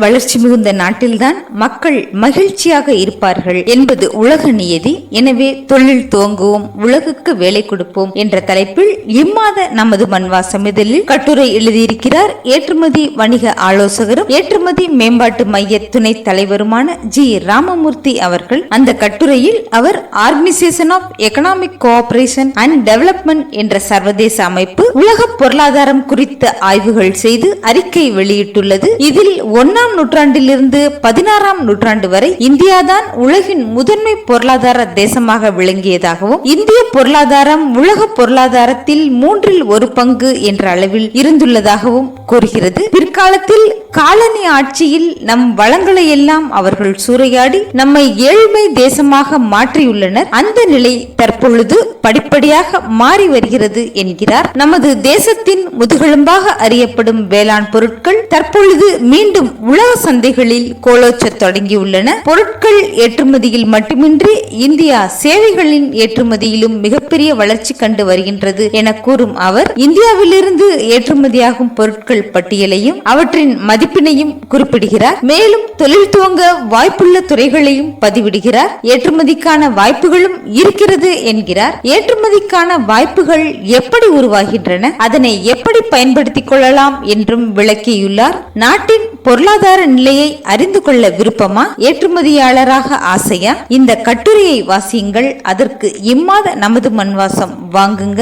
வளர்ச்சி மிகுந்த நாட்டில்தான் மக்கள் மகிழ்ச்சியாக இருப்பார்கள் என்பது உலக நியதி. எனவே தொழில் துவங்குவோம், உலகுக்கு வேலை கொடுப்போம் என்ற தலைப்பில் இம்மாத நமது மண்வாசம் இதழில் கட்டுரை எழுதியிருக்கிறார் ஏற்றுமதி வணிக ஆலோசகரும் ஏற்றுமதி மேம்பாட்டு மைய துணைத் தலைவருமான ஜி ராமமூர்த்தி அவர்கள். அந்த கட்டுரையில் அவர் organisation of economic cooperation and development என்ற சர்வதேச அமைப்பு உலக பொருளாதாரம் குறித்த ஆய்வுகள் செய்து அறிக்கை வெளியிட்டுள்ளது. இதில் 1ஆம் நூற்றாண்டிலிருந்து 16ஆம் நூற்றாண்டு வரை இந்தியாதான் உலகின் முதன்மை பொருளாதார தேசமாக விளங்கியதாகவும் இந்திய பொருளாதாரம் உலக பொருளாதாரத்தில் 1/3 என்ற அளவில் இருந்துள்ளதாகவும் கூறுகிறது. பிற்காலத்தில் காலனி ஆட்சியில் நம் வளங்களை எல்லாம் அவர்கள் சூறையாடி நம்மை ஏழ்மை தேசமாக மாற்றியுள்ளனர். அந்த நிலை தற்பொழுது படிப்படியாக மாறி வருகிறது என்கிறார். நமது தேசத்தின் முதுகெலும்பாக அறியப்படும் வேளாண் பொருட்கள் தற்பொழுது மீண்டும் உலக சந்தைகளில் கோலோச்ச தொடங்கியுள்ளன. பொருட்கள் ஏற்றுமதியில் மட்டுமின்றி இந்தியா சேவைகளின் ஏற்றுமதியிலும் மிகப்பெரிய வளர்ச்சி கண்டு வருகின்றது என கூறும் அவர் இந்தியாவிலிருந்து ஏற்றுமதியாகும் பொருட்கள் பட்டியலையும் அவற்றின் மதிப்பினையும் குறிப்பிடுகிறார். மேலும் தொழில் துவங்க வாய்ப்புள்ள துறைகளையும் பதிவிடுகிறார். ஏற்றுமதிக்கான வாய்ப்புகளும் இருக்கிறது என்கிறார். ஏற்றுமதிக்கான வாய்ப்புகள் எப்படி உருவாகின்றன, அதனை எப்படி பயன்படுத்திக் கொள்ளலாம் என்றும் விளக்கியுள்ளார். நாட்டின் பொருளாதார நிலையை அறிந்து கொள்ள விருப்பமா, ஏற்றுமதியாளராக ஆசையா? இந்த கட்டுரையை வாசியுங்கள். அதற்கு இம்மாத நமது மண்வாசம் வாங்குங்க.